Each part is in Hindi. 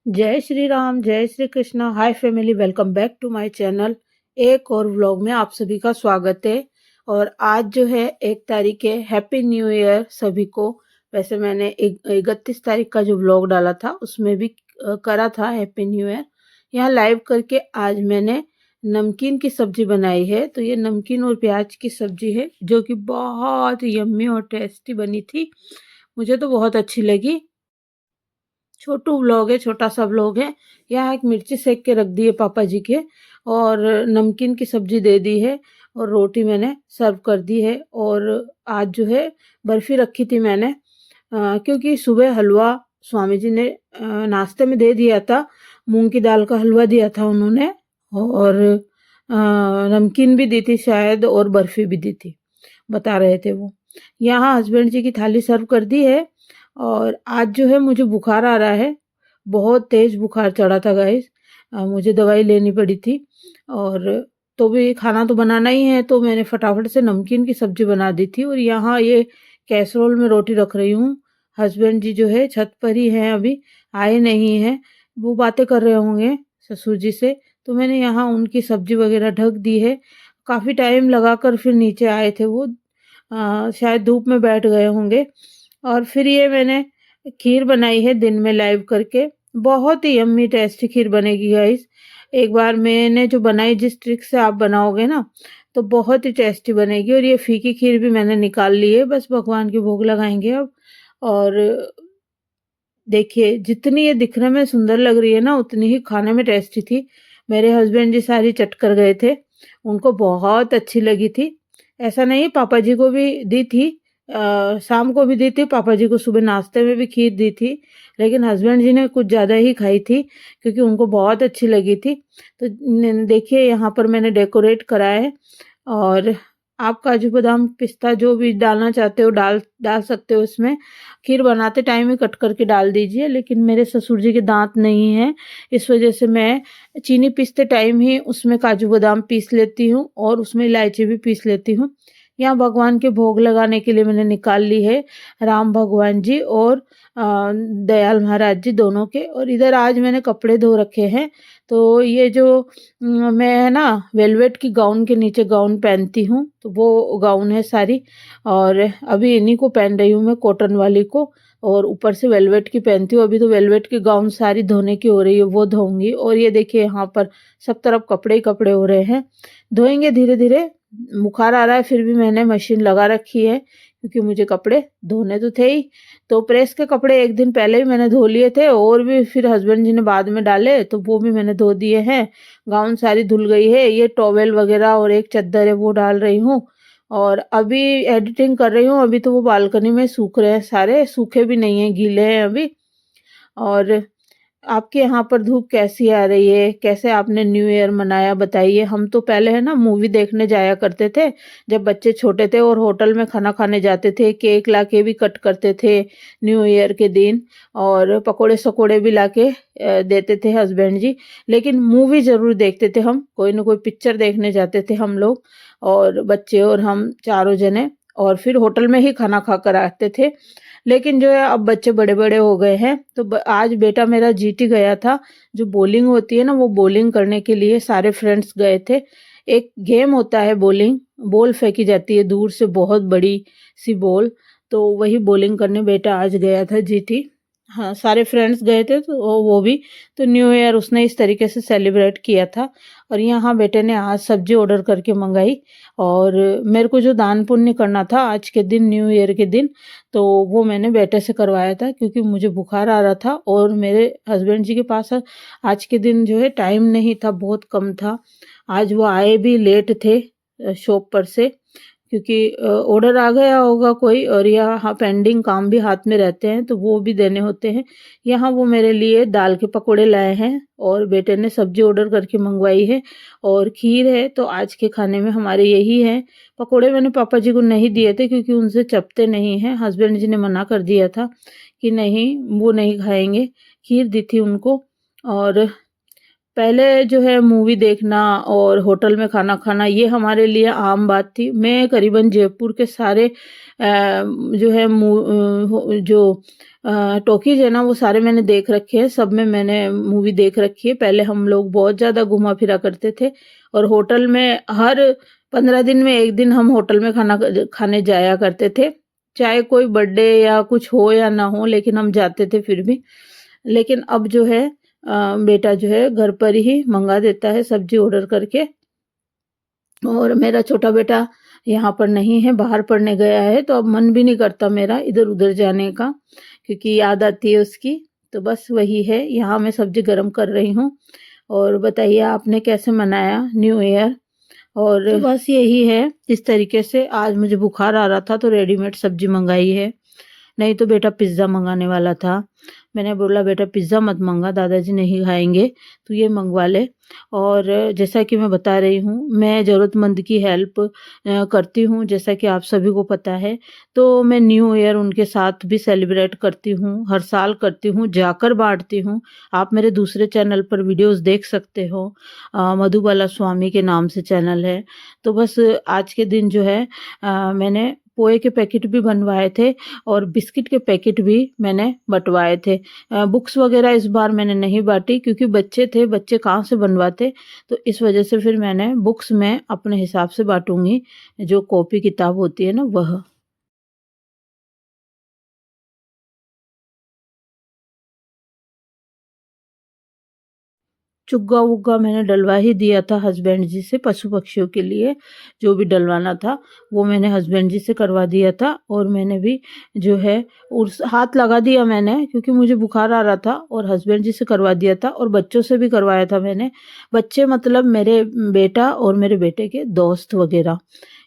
जय श्री राम, जय Shri Krishna. Hi family, welcome back to my channel. एक और व्लॉग में आप सभी का स्वागत है। और आज जो है 1 तारीख है। हैप्पी न्यू ईयर सभी को। वैसे मैंने 31 तारीख का जो व्लॉग डाला था उसमें भी करा था हैप्पी न्यू ईयर। यहाँ लाइव करके आज मैंने नमकीन की सब्जी बनाई है। तो ये नमकीन और प्याज की सब्जी है जो कि बहुत यम्मी और टेस्टी बनी थी। मुझे तो बहुत अच्छी लगी। छोटू व्लॉग है, छोटा सा व्लॉग है। यहाँ एक मिर्ची सेक के रख दी है पापा जी के, और नमकीन की सब्जी दे दी है, और रोटी मैंने सर्व कर दी है। और आज जो है बर्फी रखी थी मैंने, क्योंकि सुबह हलवा स्वामी जी ने नाश्ते में दे दिया था। मूंग की दाल का हलवा दिया था उन्होंने, और नमकीन भी दी थी शायद, और बर्फी भी दी थी, बता रहे थे वो। यहाँ हस्बैंड जी की थाली सर्व कर दी है। और आज जो है मुझे बुखार आ रहा है, बहुत तेज बुखार चढ़ा था गाइस। मुझे दवाई लेनी पड़ी थी। और तो भी खाना तो बनाना ही है, तो मैंने फटाफट से नमकीन की सब्जी बना दी थी। और यहाँ ये कैसरोल में रोटी रख रही हूँ। हस्बैंड जी जो है छत पर ही हैं, अभी आए नहीं हैं। वो बातें कर रहे होंगे ससुर जी से, तो मैंने यहाँ उनकी सब्जी वगैरह ढक दी है। काफ़ी टाइम लगा कर फिर नीचे आए थे वो, शायद धूप में बैठ गए होंगे। और फिर ये मैंने खीर बनाई है दिन में लाइव करके। बहुत ही यम्मी टेस्टी खीर बनेगी गाइस। एक बार मैंने जो बनाई, जिस ट्रिक से आप बनाओगे ना, तो बहुत ही टेस्टी बनेगी। और ये फीकी खीर भी मैंने निकाल ली है, बस भगवान के भोग लगाएंगे अब। और देखिए, जितनी ये दिखने में सुंदर लग रही है ना, उतनी ही खाने में टेस्टी थी। मेरे हस्बैंड जी सारी चट कर गए थे, उनको बहुत अच्छी लगी थी। ऐसा नहीं, पापा जी को भी दी थी, शाम को भी दी थी पापा जी को, सुबह नाश्ते में भी खीर दी थी। लेकिन हस्बैंड जी ने कुछ ज़्यादा ही खाई थी, क्योंकि उनको बहुत अच्छी लगी थी। तो देखिए, यहाँ पर मैंने डेकोरेट करा है। और आप काजू बादाम पिस्ता जो भी डालना चाहते हो डाल डाल सकते हो इसमें। खीर बनाते टाइम ही कट करके डाल दीजिए, लेकिन मेरे ससुर जी के दांत नहीं हैं, इस वजह से मैं चीनी पीसते टाइम ही उसमें काजू बादाम पीस लेती हूँ, और उसमें इलायची भी पीस लेती हूँ। यहाँ भगवान के भोग लगाने के लिए मैंने निकाल ली है राम भगवान जी और दयाल महाराज जी दोनों के। और इधर आज मैंने कपड़े धो रखे हैं। तो ये जो मैं ना वेलवेट की गाउन के नीचे गाउन पहनती हूँ, तो वो गाउन है सारी। और अभी इन्हीं को पहन रही हूँ मैं, कॉटन वाली को। और ऊपर से वेलवेट की पहनती हूँ। अभी तो वेलवेट की गाउन सारी धोने की हो रही है, वो धोऊंगी। और ये देखिए, यहाँ पर सब तरफ कपड़े ही कपड़े हो रहे हैं, धोएंगे धीरे धीरे। बुखार आ रहा है, फिर भी मैंने मशीन लगा रखी है, क्योंकि मुझे कपड़े धोने तो थे ही। तो प्रेस के कपड़े एक दिन पहले ही मैंने धो लिए थे, और भी फिर हस्बैंड जी ने बाद में डाले, तो वो भी मैंने धो दिए हैं। गाउन सारी धुल गई है। ये टॉवेल वगैरह और एक चद्दर है, वो डाल रही हूँ। और अभी एडिटिंग कर रही हूँ। अभी तो वो बालकनी में सूख रहे हैं, सारे सूखे भी नहीं है, गीले हैं अभी। और आपके यहाँ पर धूप कैसी आ रही है? कैसे आपने न्यू ईयर मनाया, बताइए। हम तो पहले है ना मूवी देखने जाया करते थे, जब बच्चे छोटे थे, और होटल में खाना खाने जाते थे। केक लाके भी कट करते थे न्यू ईयर के दिन, और पकोड़े सकोड़े भी लाके देते थे हस्बैंड जी। लेकिन मूवी जरूर देखते थे हम, कोई ना कोई पिक्चर देखने जाते थे हम लोग, और बच्चे और हम चारों जने। और फिर होटल में ही खाना खा कर आते थे। लेकिन जो है, अब बच्चे बड़े बड़े हो गए हैं, तो आज बेटा मेरा जीटी गया था। जो बॉलिंग होती है ना, वो बॉलिंग करने के लिए सारे फ्रेंड्स गए थे। एक गेम होता है बॉलिंग, बॉल फेंकी जाती है दूर से, बहुत बड़ी सी बॉल। तो वही बॉलिंग करने बेटा आज गया था जीटी। हाँ, सारे फ्रेंड्स गए थे, तो वो भी। तो न्यू ईयर उसने इस तरीके से सेलिब्रेट किया था। और यहाँ बेटे ने आज सब्जी ऑर्डर करके मंगाई। और मेरे को जो दान पुण्य करना था आज के दिन, न्यू ईयर के दिन, तो वो मैंने बेटे से करवाया था, क्योंकि मुझे बुखार आ रहा था। और मेरे हस्बैंड जी के पास आज के दिन जो है टाइम नहीं था, बहुत कम था। आज वो आए भी लेट थे शॉप पर से, क्योंकि ऑर्डर आ गया होगा कोई, और यहाँ पेंडिंग काम भी हाथ में रहते हैं, तो वो भी देने होते हैं। यहाँ वो मेरे लिए दाल के पकोड़े लाए हैं, और बेटे ने सब्जी ऑर्डर करके मंगवाई है, और खीर है। तो आज के खाने में हमारे यही है। पकोड़े मैंने पापा जी को नहीं दिए थे, क्योंकि उनसे चपते नहीं हैं। हस्बैंड जी ने मना कर दिया था कि नहीं, वो नहीं खाएंगे। खीर दी थी उनको। और पहले जो है मूवी देखना और होटल में खाना खाना ये हमारे लिए आम बात थी। मैं करीबन जयपुर के सारे जो है जो टॉकीज है ना वो सारे मैंने देख रखे हैं, सब में मैंने मूवी देख रखी है। पहले हम लोग बहुत ज़्यादा घुमा फिरा करते थे और होटल में हर 15 दिन में एक दिन हम होटल में खाना खाने जाया करते थे, चाहे कोई बर्थडे या कुछ हो या ना हो, लेकिन हम जाते थे फिर भी। लेकिन अब जो है बेटा जो है घर पर ही मंगा देता है सब्जी ऑर्डर करके। और मेरा छोटा बेटा यहाँ पर नहीं है, बाहर पढ़ने गया है, तो अब मन भी नहीं करता मेरा इधर उधर जाने का, क्योंकि याद आती है उसकी। तो बस वही है, यहाँ मैं सब्जी गर्म कर रही हूँ। और बताइए आपने कैसे मनाया न्यू ईयर। और तो बस यही है, इस तरीके से आज मुझे बुखार आ रहा था तो रेडीमेड सब्जी मंगाई है, नहीं तो बेटा पिज़्ज़ा मंगाने वाला था। मैंने बोला बेटा पिज़्ज़ा मत मंगा, दादाजी नहीं खाएंगे, तो ये मंगवा ले। और जैसा कि मैं बता रही हूँ, मैं ज़रूरतमंद की हेल्प करती हूँ, जैसा कि आप सभी को पता है। तो मैं न्यू ईयर उनके साथ भी सेलिब्रेट करती हूँ, हर साल करती हूँ, जाकर बांटती हूँ। आप मेरे दूसरे चैनल पर वीडियोस देख सकते हो, मधुबाला स्वामी के नाम से चैनल है। तो बस आज के दिन जो है मैंने पोहे के पैकेट भी बनवाए थे और बिस्किट के पैकेट भी मैंने बंटवाए थे। बुक्स वगैरह इस बार मैंने नहीं बांटी, क्योंकि बच्चे थे, बच्चे कहाँ से बनवाते, तो इस वजह से फिर मैंने बुक्स में अपने हिसाब से बांटूंगी, जो कॉपी किताब होती है ना वह। चुग्गा वुग्गा मैंने डलवा ही दिया था हस्बैंड जी से, पशु पक्षियों के लिए जो भी डलवाना था वो मैंने हस्बैंड जी से करवा दिया था। और मैंने भी जो है उस हाथ लगा दिया मैंने, क्योंकि मुझे बुखार आ रहा था, और हस्बैंड जी से करवा दिया था और बच्चों से भी करवाया था मैंने। बच्चे मतलब मेरे बेटा और मेरे बेटे के दोस्त वगैरह,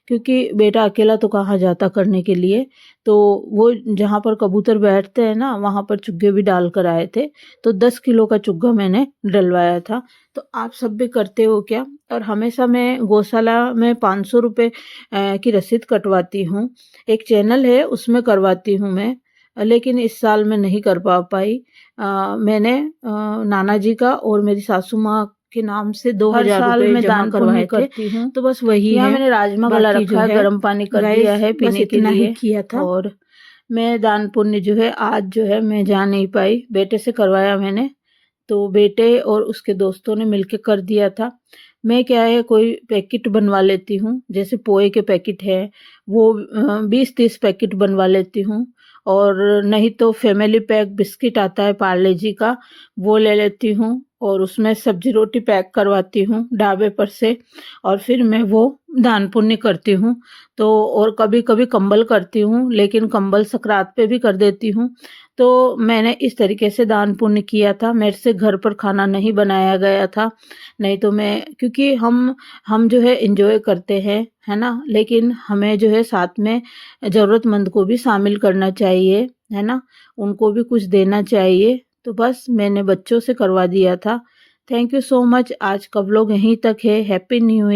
क्योंकि बेटा अकेला तो कहाँ जाता करने के लिए। तो वो जहाँ पर कबूतर बैठते हैं ना वहाँ पर चुग्गे भी डाल कर आए थे, तो 10 किलो का चुग्गा मैंने डलवाया था। तो आप सब भी करते हो क्या। और हमेशा मैं गौशाला में 500 रुपये की रसीद कटवाती हूँ, एक चैनल है उसमें करवाती हूँ मैं, लेकिन इस साल मैं नहीं कर पाई। मैंने नाना जी का और मेरी सासू माँ के नाम से 2000 रुपए मैं जमा करवाए थे। तो बस वही है। मैंने राजमा गला रखा है, गर्म पानी कर दिया है पीने के लिए, ही किया था। और मैं दान पुण्य जो है आज जो है मैं जा नहीं पाई, बेटे से करवाया मैंने, तो बेटे और उसके दोस्तों ने मिलके कर दिया था। मैं क्या है कोई पैकेट बनवा लेती हूँ, जैसे पोहे के पैकेट है वो 20-30 पैकेट बनवा लेती हूँ। और नहीं तो फैमिली पैक बिस्किट आता है पार्ले जी का, वो ले लेती हूँ और उसमें सब्जी रोटी पैक करवाती हूँ ढाबे पर से, और फिर मैं वो दान पुण्य करती हूँ। तो और कभी कभी कंबल करती हूँ, लेकिन कंबल सकरात पे भी कर देती हूँ। तो मैंने इस तरीके से दान पुण्य किया था, मेरे से घर पर खाना नहीं बनाया गया था, नहीं तो मैं, क्योंकि हम जो है एंजॉय करते हैं, है ना, लेकिन हमें जो है साथ में ज़रूरतमंद को भी शामिल करना चाहिए, है ना, उनको भी कुछ देना चाहिए। तो बस मैंने बच्चों से करवा दिया था। Thank you so much. आज का व्लॉग यहीं तक है। Happy new year.